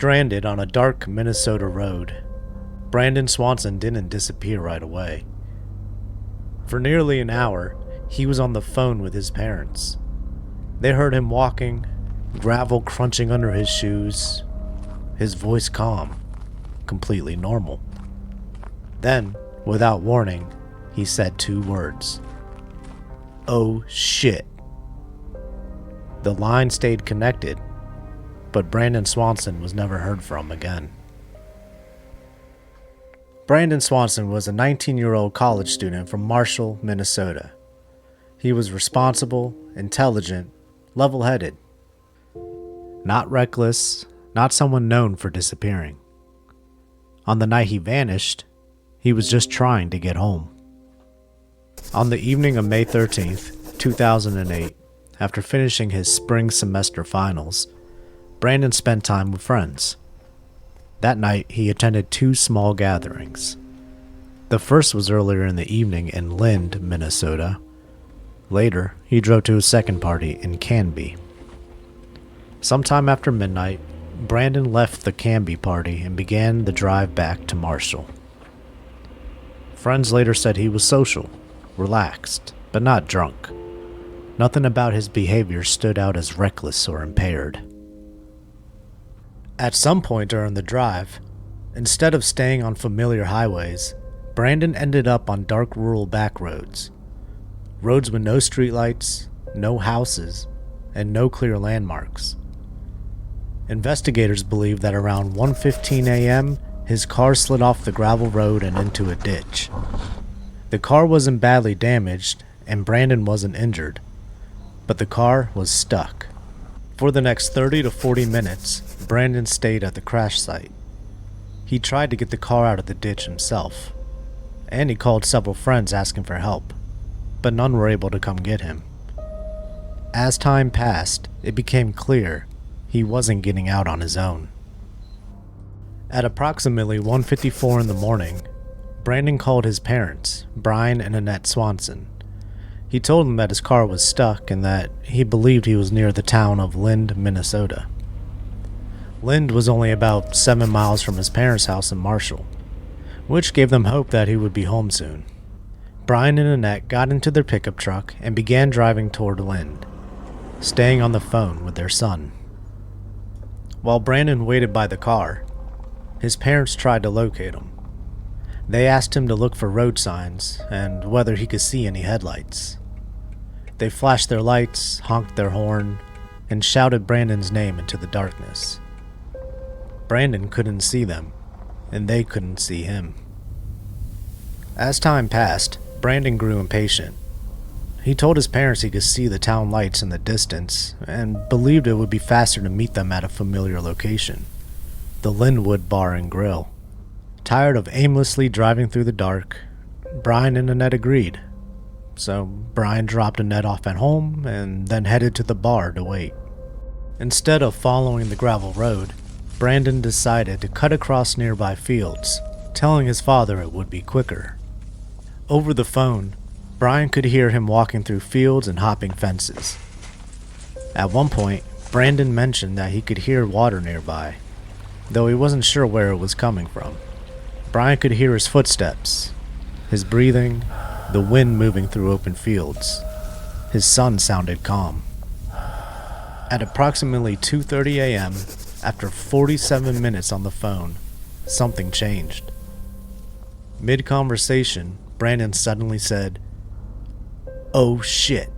Stranded on a dark Minnesota road, Brandon Swanson didn't disappear right away. For nearly an hour, he was on the phone with his parents. They heard him walking, gravel crunching under his shoes, his voice calm, completely normal. Then, without warning, he said 2 words. "Oh shit." The line stayed connected, but Brandon Swanson was never heard from again. Brandon Swanson was a 19-year-old college student from Marshall, Minnesota. He was responsible, intelligent, level-headed. Not reckless, not someone known for disappearing. On the night he vanished, he was just trying to get home. On the evening of May 13th, 2008, after finishing his spring semester finals, Brandon spent time with friends. That night, he attended 2 small gatherings. The first was earlier in the evening in Lind, Minnesota. Later, he drove to a second party in Canby. Sometime after midnight, Brandon left the Canby party and began the drive back to Marshall. Friends later said he was social, relaxed, but not drunk. Nothing about his behavior stood out as reckless or impaired. At some point during the drive, instead of staying on familiar highways, Brandon ended up on dark rural back roads. Roads with no streetlights, no houses, and no clear landmarks. Investigators believe that around 1:15 a.m., his car slid off the gravel road and into a ditch. The car wasn't badly damaged, and Brandon wasn't injured, but the car was stuck. For the next 30 to 40 minutes, Brandon stayed at the crash site. He tried to get the car out of the ditch himself, and he called several friends asking for help, but none were able to come get him. As time passed, it became clear he wasn't getting out on his own. At approximately 1:54 in the morning, Brandon called his parents, Brian and Annette Swanson. He told them that his car was stuck and that he believed he was near the town of Lind, Minnesota. Lind was only about 7 miles from his parents' house in Marshall, which gave them hope that he would be home soon. Brian and Annette got into their pickup truck and began driving toward Lind, staying on the phone with their son. While Brandon waited by the car, his parents tried to locate him. They asked him to look for road signs and whether he could see any headlights. They flashed their lights, honked their horn, and shouted Brandon's name into the darkness. Brandon couldn't see them, and they couldn't see him. As time passed, Brandon grew impatient. He told his parents he could see the town lights in the distance and believed it would be faster to meet them at a familiar location, the Linwood Bar and Grill. Tired of aimlessly driving through the dark, Brian and Annette agreed. So Brian dropped Annette off at home and then headed to the bar to wait. Instead of following the gravel road, Brandon decided to cut across nearby fields, telling his father it would be quicker. Over the phone, Brian could hear him walking through fields and hopping fences. At one point, Brandon mentioned that he could hear water nearby, though he wasn't sure where it was coming from. Brian could hear his footsteps, his breathing, the wind moving through open fields. His son sounded calm. At approximately 2:30 a.m., after 47 minutes on the phone, something changed. Mid-conversation, Brandon suddenly said, "Oh shit."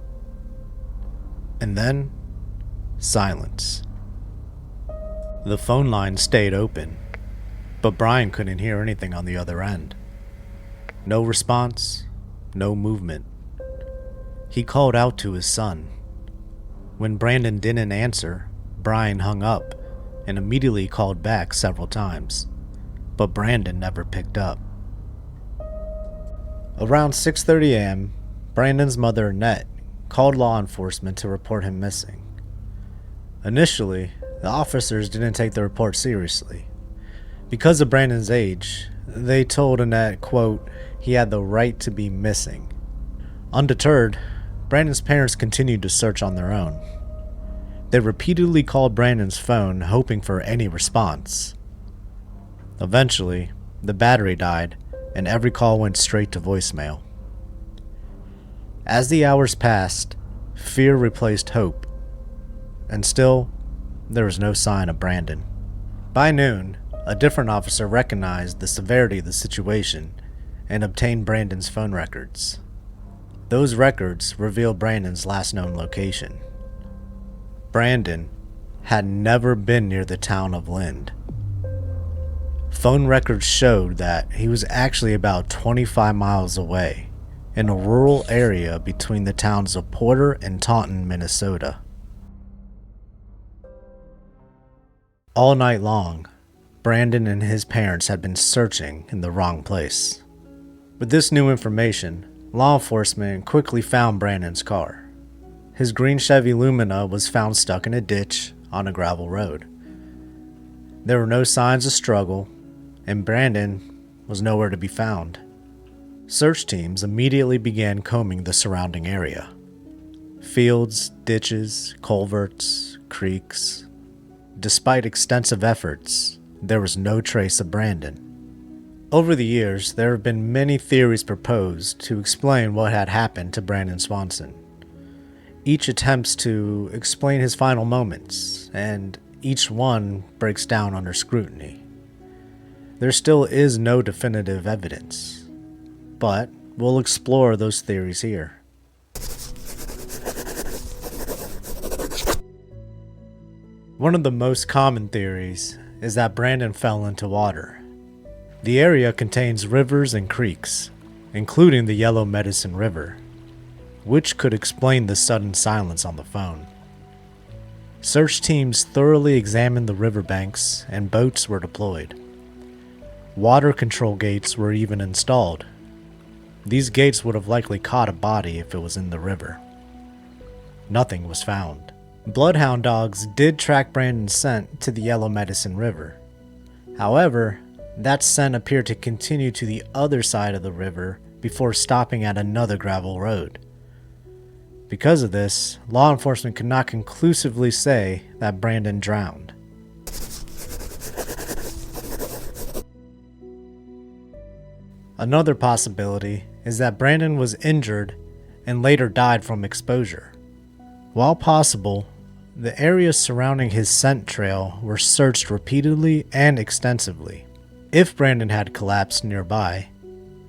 And then, silence. The phone line stayed open, but Brian couldn't hear anything on the other end. No response, no movement. He called out to his son. When Brandon didn't answer, Brian hung up and immediately called back several times, but Brandon never picked up. Around 6:30 a.m., Brandon's mother, Annette, called law enforcement to report him missing. Initially, the officers didn't take the report seriously. Because of Brandon's age, they told Annette, quote, he had the right to be missing. Undeterred, Brandon's parents continued to search on their own. They repeatedly called Brandon's phone, hoping for any response. Eventually, the battery died, and every call went straight to voicemail. As the hours passed, fear replaced hope, and still, there was no sign of Brandon. By noon, a different officer recognized the severity of the situation and obtained Brandon's phone records. Those records revealed Brandon's last known location. Brandon had never been near the town of Lind. Phone records showed that he was actually about 25 miles away, in a rural area between the towns of Porter and Taunton, Minnesota. All night long, Brandon and his parents had been searching in the wrong place. With this new information, law enforcement quickly found Brandon's car. His green Chevy Lumina was found stuck in a ditch on a gravel road. There were no signs of struggle, and Brandon was nowhere to be found. Search teams immediately began combing the surrounding area. Fields, ditches, culverts, creeks. Despite extensive efforts, there was no trace of Brandon. Over the years, there have been many theories proposed to explain what had happened to Brandon Swanson. Each attempts to explain his final moments, and each one breaks down under scrutiny. There still is no definitive evidence, but we'll explore those theories here. One of the most common theories is that Brandon fell into water. The area contains rivers and creeks, including the Yellow Medicine River, which could explain the sudden silence on the phone. Search teams thoroughly examined the riverbanks and boats were deployed. Water control gates were even installed. These gates would have likely caught a body if it was in the river. Nothing was found. Bloodhound dogs did track Brandon's scent to the Yellow Medicine River. However, that scent appeared to continue to the other side of the river before stopping at another gravel road. Because of this, law enforcement could not conclusively say that Brandon drowned. Another possibility is that Brandon was injured and later died from exposure. While possible, the areas surrounding his scent trail were searched repeatedly and extensively. If Brandon had collapsed nearby,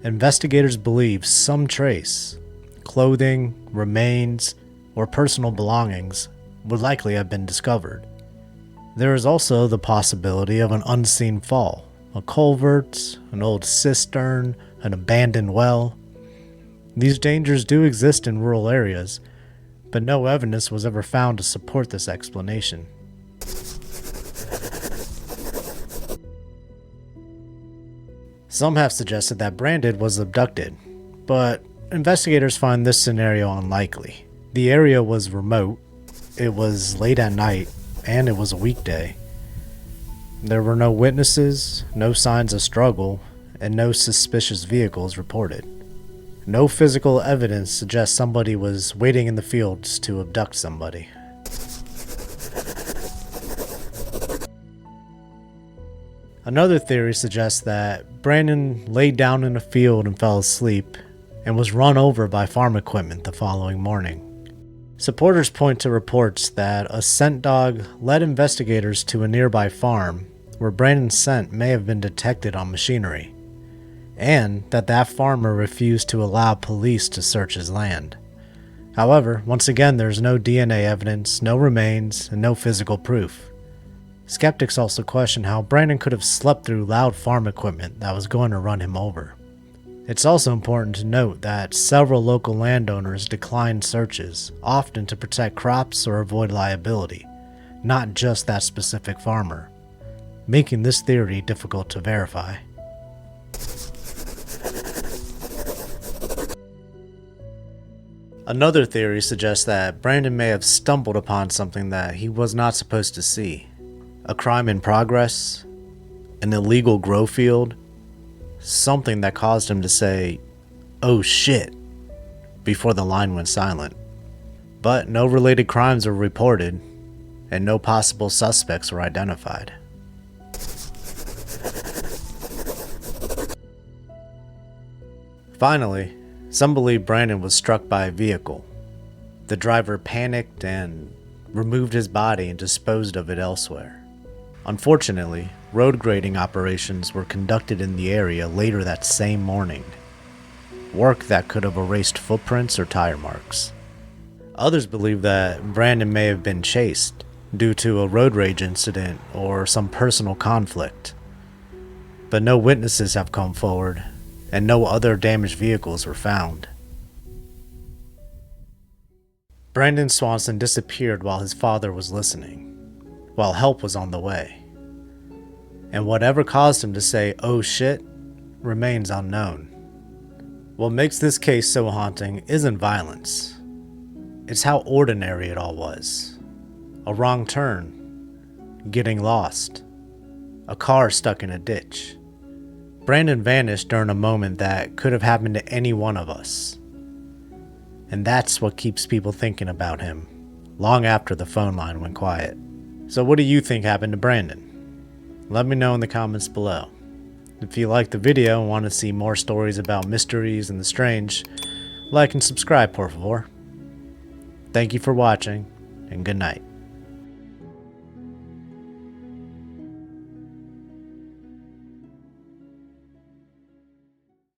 investigators believe some trace, clothing, remains, or personal belongings would likely have been discovered. There is also the possibility of an unseen fall, a culvert, an old cistern, an abandoned well. These dangers do exist in rural areas, but no evidence was ever found to support this explanation. Some have suggested that Brandon was abducted, but investigators find this scenario unlikely. The area was remote, it was late at night, and it was a weekday. There were no witnesses, no signs of struggle, and no suspicious vehicles reported. No physical evidence suggests somebody was waiting in the fields to abduct somebody. Another theory suggests that Brandon laid down in a field and fell asleep and was run over by farm equipment the following morning. Supporters point to reports that a scent dog led investigators to a nearby farm where Brandon's scent may have been detected on machinery, and that farmer refused to allow police to search his land. However, once again, there's no DNA evidence, no remains, and no physical proof. Skeptics also question how Brandon could have slept through loud farm equipment that was going to run him over. It's also important to note that several local landowners declined searches, often to protect crops or avoid liability, not just that specific farmer, making this theory difficult to verify. Another theory suggests that Brandon may have stumbled upon something that he was not supposed to see. A crime in progress, an illegal grow field, something that caused him to say, "Oh shit," before the line went silent. But no related crimes were reported, and no possible suspects were identified. Finally, some believe Brandon was struck by a vehicle. The driver panicked and removed his body and disposed of it elsewhere. Unfortunately, road grading operations were conducted in the area later that same morning. Work that could have erased footprints or tire marks. Others believe that Brandon may have been chased due to a road rage incident or some personal conflict. But no witnesses have come forward, and no other damaged vehicles were found. Brandon Swanson disappeared while his father was listening, while help was on the way. And whatever caused him to say, "oh shit," remains unknown. What makes this case so haunting isn't violence. It's how ordinary it all was. A wrong turn, getting lost, a car stuck in a ditch. Brandon vanished during a moment that could have happened to any one of us. And that's what keeps people thinking about him, long after the phone line went quiet. So what do you think happened to Brandon? Let me know in the comments below. If you liked the video and want to see more stories about mysteries and the strange, like and subscribe, por favor. Thank you for watching, and good night.